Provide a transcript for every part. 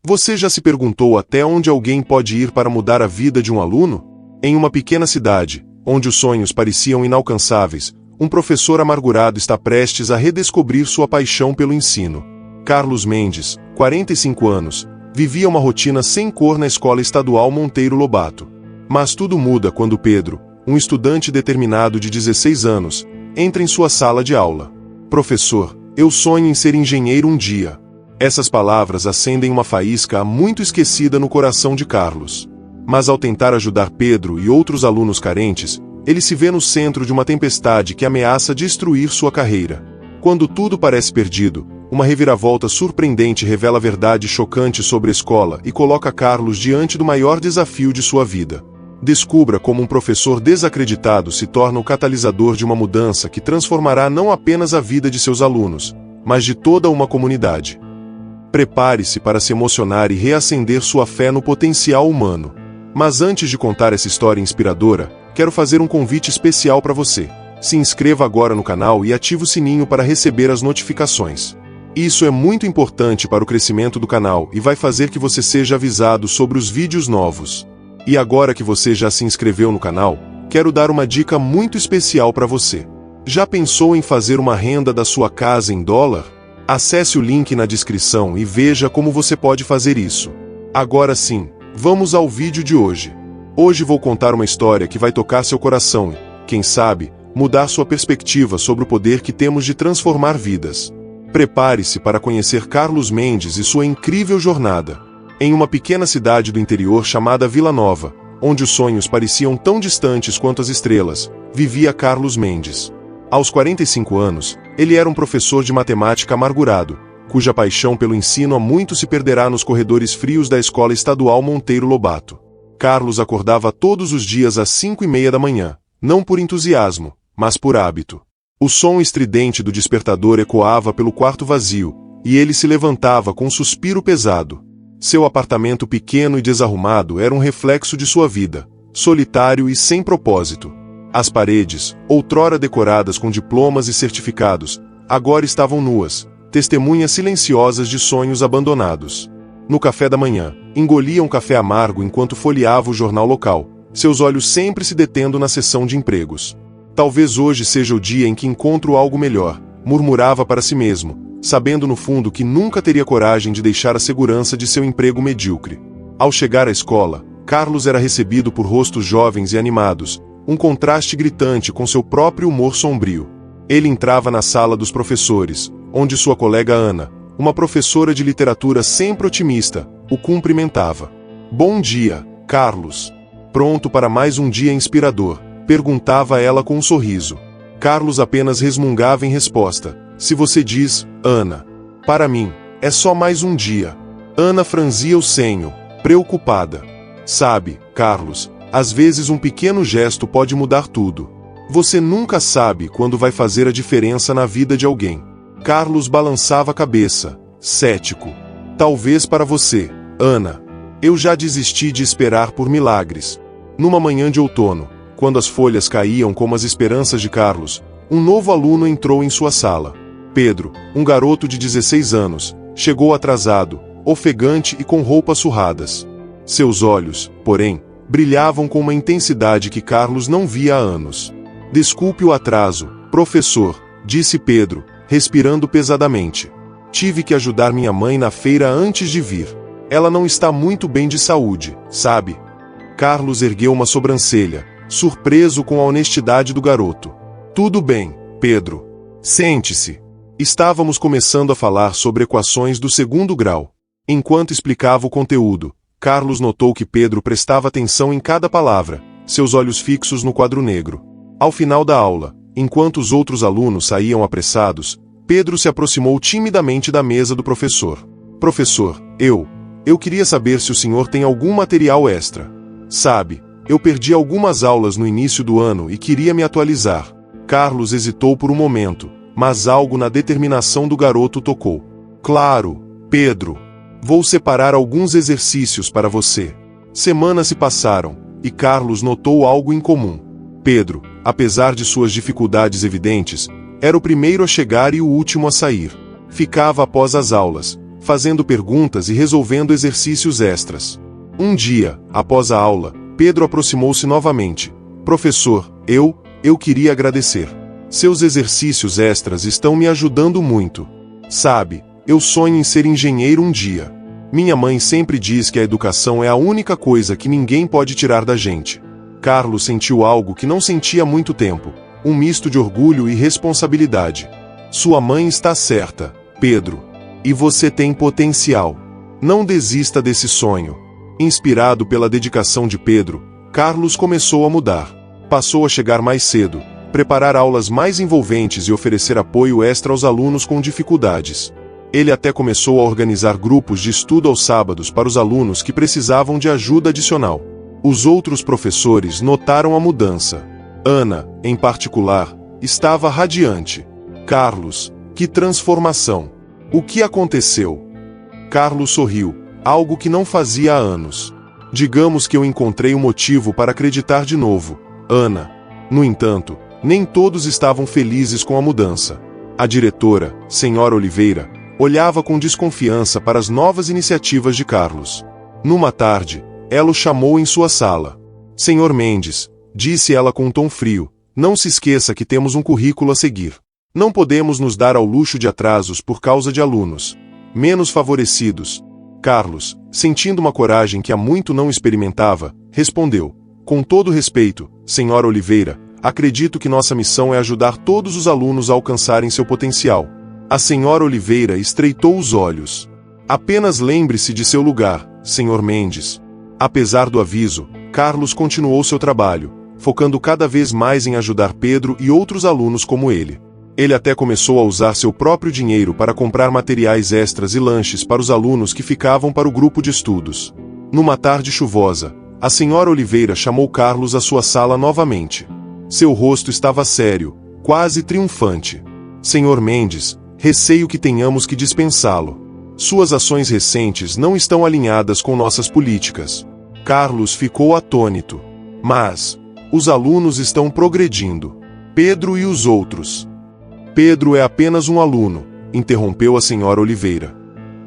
Você já se perguntou até onde alguém pode ir para mudar a vida de um aluno? Em uma pequena cidade, onde os sonhos pareciam inalcançáveis, um professor amargurado está prestes a redescobrir sua paixão pelo ensino. Carlos Mendes, 45 anos, vivia uma rotina sem cor na escola estadual Monteiro Lobato. Mas tudo muda quando Pedro, um estudante determinado de 16 anos, entra em sua sala de aula. Professor, eu sonho em ser engenheiro um dia. Essas palavras acendem uma faísca há muito esquecida no coração de Carlos. Mas ao tentar ajudar Pedro e outros alunos carentes, ele se vê no centro de uma tempestade que ameaça destruir sua carreira. Quando tudo parece perdido, uma reviravolta surpreendente revela a verdade chocante sobre a escola e coloca Carlos diante do maior desafio de sua vida. Descubra como um professor desacreditado se torna o catalisador de uma mudança que transformará não apenas a vida de seus alunos, mas de toda uma comunidade. Prepare-se para se emocionar e reacender sua fé no potencial humano. Mas antes de contar essa história inspiradora, quero fazer um convite especial para você. Se inscreva agora no canal e ative o sininho para receber as notificações. Isso é muito importante para o crescimento do canal e vai fazer que você seja avisado sobre os vídeos novos. E agora que você já se inscreveu no canal, quero dar uma dica muito especial para você. Já pensou em fazer uma renda da sua casa em dólar? Acesse o link na descrição e veja como você pode fazer isso. Agora sim, vamos ao vídeo de hoje. Hoje vou contar uma história que vai tocar seu coração e, quem sabe, mudar sua perspectiva sobre o poder que temos de transformar vidas. Prepare-se para conhecer Carlos Mendes e sua incrível jornada. Em uma pequena cidade do interior chamada Vila Nova, onde os sonhos pareciam tão distantes quanto as estrelas, vivia Carlos Mendes. Aos 45 anos, ele era um professor de matemática amargurado, cuja paixão pelo ensino há muito se perderá nos corredores frios da escola estadual Monteiro Lobato. Carlos acordava todos os dias às 5:30 da manhã, não por entusiasmo, mas por hábito. O som estridente do despertador ecoava pelo quarto vazio, e ele se levantava com um suspiro pesado. Seu apartamento pequeno e desarrumado era um reflexo de sua vida, solitário e sem propósito. As paredes, outrora decoradas com diplomas e certificados, agora estavam nuas, testemunhas silenciosas de sonhos abandonados. No café da manhã, engolia um café amargo enquanto folheava o jornal local, seus olhos sempre se detendo na seção de empregos. Talvez hoje seja o dia em que encontro algo melhor, murmurava para si mesmo, sabendo no fundo que nunca teria coragem de deixar a segurança de seu emprego medíocre. Ao chegar à escola, Carlos era recebido por rostos jovens e animados, um contraste gritante com seu próprio humor sombrio. Ele entrava na sala dos professores, onde sua colega Ana, uma professora de literatura sempre otimista, o cumprimentava. "Bom dia, Carlos. Pronto para mais um dia inspirador?" perguntava ela com um sorriso. Carlos apenas resmungava em resposta. "Se você diz, Ana. Para mim, é só mais um dia." Ana franzia o senho, preocupada. "Sabe, Carlos, às vezes um pequeno gesto pode mudar tudo. Você nunca sabe quando vai fazer a diferença na vida de alguém." Carlos balançava a cabeça, cético. "Talvez para você, Ana. Eu já desisti de esperar por milagres." Numa manhã de outono, quando as folhas caíam como as esperanças de Carlos, um novo aluno entrou em sua sala. Pedro, um garoto de 16 anos, chegou atrasado, ofegante e com roupas surradas. Seus olhos, porém, brilhavam com uma intensidade que Carlos não via há anos. "Desculpe o atraso, professor", disse Pedro, respirando pesadamente. "Tive que ajudar minha mãe na feira antes de vir. Ela não está muito bem de saúde, sabe?" Carlos ergueu uma sobrancelha, surpreso com a honestidade do garoto. "Tudo bem, Pedro. Sente-se." Estávamos começando a falar sobre equações do segundo grau. Enquanto explicava o conteúdo, Carlos notou que Pedro prestava atenção em cada palavra, seus olhos fixos no quadro negro. Ao final da aula, enquanto os outros alunos saíam apressados, Pedro se aproximou timidamente da mesa do professor. "Professor, eu queria saber se o senhor tem algum material extra. Sabe, eu perdi algumas aulas no início do ano e queria me atualizar." Carlos hesitou por um momento, mas algo na determinação do garoto tocou. "Claro, Pedro. Vou separar alguns exercícios para você." Semanas se passaram, e Carlos notou algo incomum. Pedro, apesar de suas dificuldades evidentes, era o primeiro a chegar e o último a sair. Ficava após as aulas, fazendo perguntas e resolvendo exercícios extras. Um dia, após a aula, Pedro aproximou-se novamente. Professor, eu queria agradecer. Seus exercícios extras estão me ajudando muito. Sabe, eu sonho em ser engenheiro um dia. Minha mãe sempre diz que a educação é a única coisa que ninguém pode tirar da gente. Carlos sentiu algo que não sentia há muito tempo, um misto de orgulho e responsabilidade. Sua mãe está certa, Pedro. E você tem potencial. Não desista desse sonho. Inspirado pela dedicação de Pedro, Carlos começou a mudar. Passou a chegar mais cedo, preparar aulas mais envolventes e oferecer apoio extra aos alunos com dificuldades. Ele até começou a organizar grupos de estudo aos sábados para os alunos que precisavam de ajuda adicional. Os outros professores notaram a mudança. Ana, em particular, estava radiante. Carlos, que transformação! O que aconteceu? Carlos sorriu, algo que não fazia há anos. Digamos que eu encontrei um motivo para acreditar de novo, Ana. No entanto, nem todos estavam felizes com a mudança. A diretora, Senhora Oliveira, olhava com desconfiança para as novas iniciativas de Carlos. Numa tarde, ela o chamou em sua sala. Senhor Mendes, disse ela com um tom frio, não se esqueça que temos um currículo a seguir. Não podemos nos dar ao luxo de atrasos por causa de alunos menos favorecidos. Carlos, sentindo uma coragem que há muito não experimentava, respondeu, com todo respeito, Senhora Oliveira, acredito que nossa missão é ajudar todos os alunos a alcançarem seu potencial. A Senhora Oliveira estreitou os olhos. Apenas lembre-se de seu lugar, Senhor Mendes. Apesar do aviso, Carlos continuou seu trabalho, focando cada vez mais em ajudar Pedro e outros alunos como ele. Ele até começou a usar seu próprio dinheiro para comprar materiais extras e lanches para os alunos que ficavam para o grupo de estudos. Numa tarde chuvosa, a Senhora Oliveira chamou Carlos à sua sala novamente. Seu rosto estava sério, quase triunfante. Senhor Mendes, receio que tenhamos que dispensá-lo. Suas ações recentes não estão alinhadas com nossas políticas. Carlos ficou atônito. Mas, os alunos estão progredindo. Pedro e os outros. Pedro é apenas um aluno, interrompeu a Senhora Oliveira.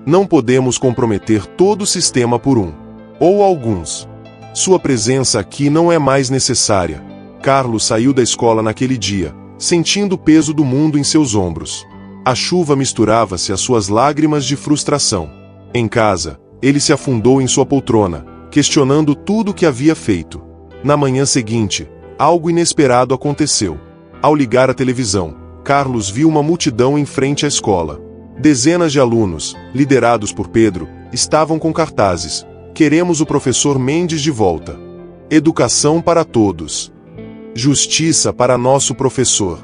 Não podemos comprometer todo o sistema por um. Ou alguns. Sua presença aqui não é mais necessária. Carlos saiu da escola naquele dia, sentindo o peso do mundo em seus ombros. A chuva misturava-se às suas lágrimas de frustração. Em casa, ele se afundou em sua poltrona, questionando tudo o que havia feito. Na manhã seguinte, algo inesperado aconteceu. Ao ligar a televisão, Carlos viu uma multidão em frente à escola. Dezenas de alunos, liderados por Pedro, estavam com cartazes. Queremos o professor Mendes de volta. Educação para todos. Justiça para nosso professor.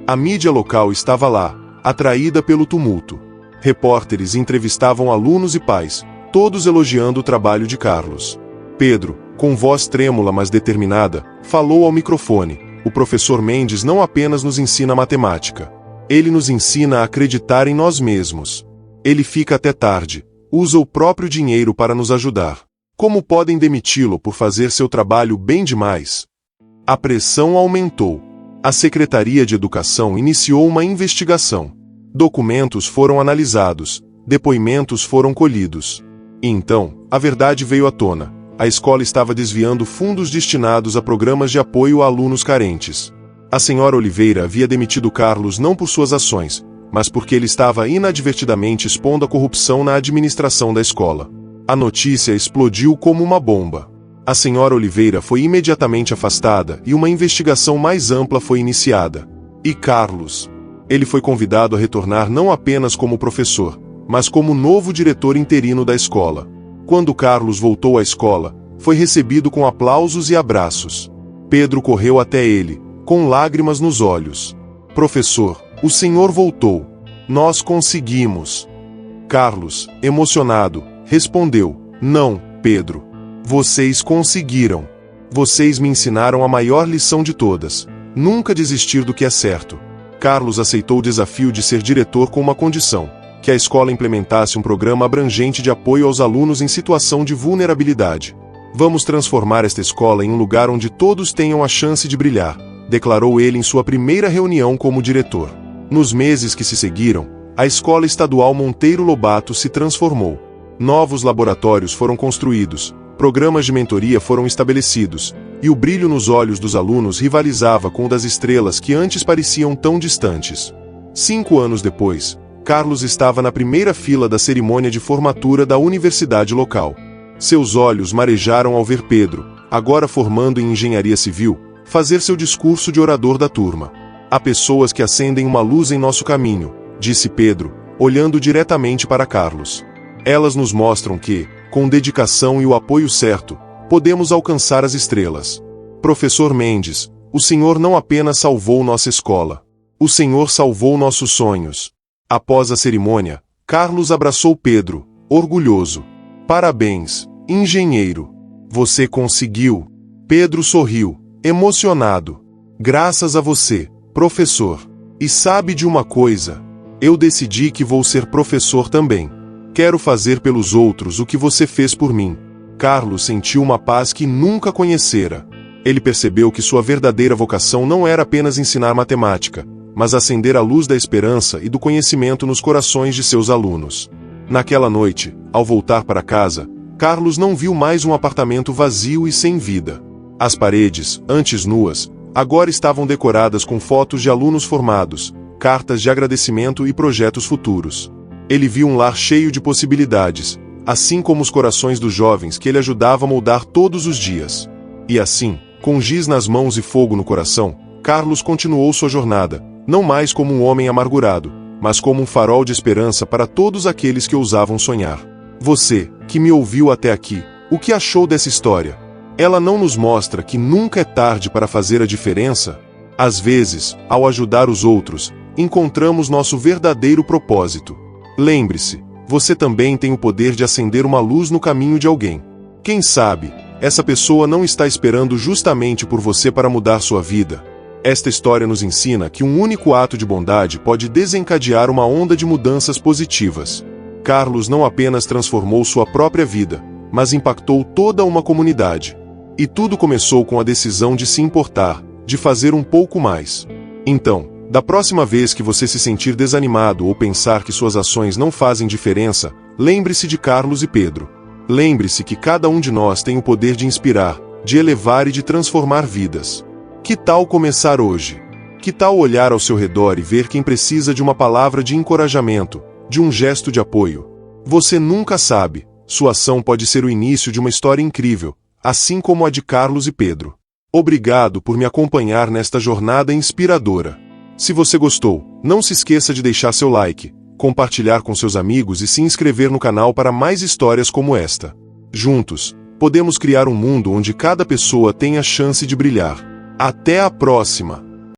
A mídia local estava lá, atraída pelo tumulto. Repórteres entrevistavam alunos e pais, todos elogiando o trabalho de Carlos. Pedro, com voz trêmula mas determinada, falou ao microfone. O professor Mendes não apenas nos ensina matemática. Ele nos ensina a acreditar em nós mesmos. Ele fica até tarde, usa o próprio dinheiro para nos ajudar. Como podem demiti-lo por fazer seu trabalho bem demais? A pressão aumentou. A Secretaria de Educação iniciou uma investigação. Documentos foram analisados, depoimentos foram colhidos. E então, a verdade veio à tona. A escola estava desviando fundos destinados a programas de apoio a alunos carentes. A Senhora Oliveira havia demitido Carlos não por suas ações, mas porque ele estava inadvertidamente expondo a corrupção na administração da escola. A notícia explodiu como uma bomba. A Senhora Oliveira foi imediatamente afastada e uma investigação mais ampla foi iniciada. E Carlos? Ele foi convidado a retornar não apenas como professor, mas como novo diretor interino da escola. Quando Carlos voltou à escola, foi recebido com aplausos e abraços. Pedro correu até ele, com lágrimas nos olhos. Professor, o senhor voltou. Nós conseguimos. Carlos, emocionado, respondeu, não, Pedro. Vocês conseguiram. Vocês me ensinaram a maior lição de todas. Nunca desistir do que é certo. Carlos aceitou o desafio de ser diretor com uma condição. Que a escola implementasse um programa abrangente de apoio aos alunos em situação de vulnerabilidade. Vamos transformar esta escola em um lugar onde todos tenham a chance de brilhar, declarou ele em sua primeira reunião como diretor. Nos meses que se seguiram, a Escola Estadual Monteiro Lobato se transformou. Novos laboratórios foram construídos, programas de mentoria foram estabelecidos, e o brilho nos olhos dos alunos rivalizava com o das estrelas que antes pareciam tão distantes. 5 anos depois, Carlos estava na primeira fila da cerimônia de formatura da universidade local. Seus olhos marejaram ao ver Pedro, agora formando em engenharia civil, fazer seu discurso de orador da turma. Há pessoas que acendem uma luz em nosso caminho, disse Pedro, olhando diretamente para Carlos. Elas nos mostram que, com dedicação e o apoio certo, podemos alcançar as estrelas. Professor Mendes, o senhor não apenas salvou nossa escola. O senhor salvou nossos sonhos. Após a cerimônia, Carlos abraçou Pedro, orgulhoso. Parabéns, engenheiro. Você conseguiu. Pedro sorriu, emocionado. Graças a você, professor. E sabe de uma coisa? Eu decidi que vou ser professor também. Quero fazer pelos outros o que você fez por mim. Carlos sentiu uma paz que nunca conhecera. Ele percebeu que sua verdadeira vocação não era apenas ensinar matemática, mas acender a luz da esperança e do conhecimento nos corações de seus alunos. Naquela noite, ao voltar para casa, Carlos não viu mais um apartamento vazio e sem vida. As paredes, antes nuas, agora estavam decoradas com fotos de alunos formados, cartas de agradecimento e projetos futuros. Ele viu um lar cheio de possibilidades, assim como os corações dos jovens que ele ajudava a moldar todos os dias. E assim, com giz nas mãos e fogo no coração, Carlos continuou sua jornada, não mais como um homem amargurado, mas como um farol de esperança para todos aqueles que ousavam sonhar. Você, que me ouviu até aqui, o que achou dessa história? Ela não nos mostra que nunca é tarde para fazer a diferença? Às vezes, ao ajudar os outros, encontramos nosso verdadeiro propósito. Lembre-se, você também tem o poder de acender uma luz no caminho de alguém. Quem sabe, essa pessoa não está esperando justamente por você para mudar sua vida. Esta história nos ensina que um único ato de bondade pode desencadear uma onda de mudanças positivas. Carlos não apenas transformou sua própria vida, mas impactou toda uma comunidade. E tudo começou com a decisão de se importar, de fazer um pouco mais. Então, da próxima vez que você se sentir desanimado ou pensar que suas ações não fazem diferença, lembre-se de Carlos e Pedro. Lembre-se que cada um de nós tem o poder de inspirar, de elevar e de transformar vidas. Que tal começar hoje? Que tal olhar ao seu redor e ver quem precisa de uma palavra de encorajamento, de um gesto de apoio? Você nunca sabe, sua ação pode ser o início de uma história incrível, assim como a de Carlos e Pedro. Obrigado por me acompanhar nesta jornada inspiradora. Se você gostou, não se esqueça de deixar seu like, compartilhar com seus amigos e se inscrever no canal para mais histórias como esta. Juntos, podemos criar um mundo onde cada pessoa tenha a chance de brilhar. Até a próxima!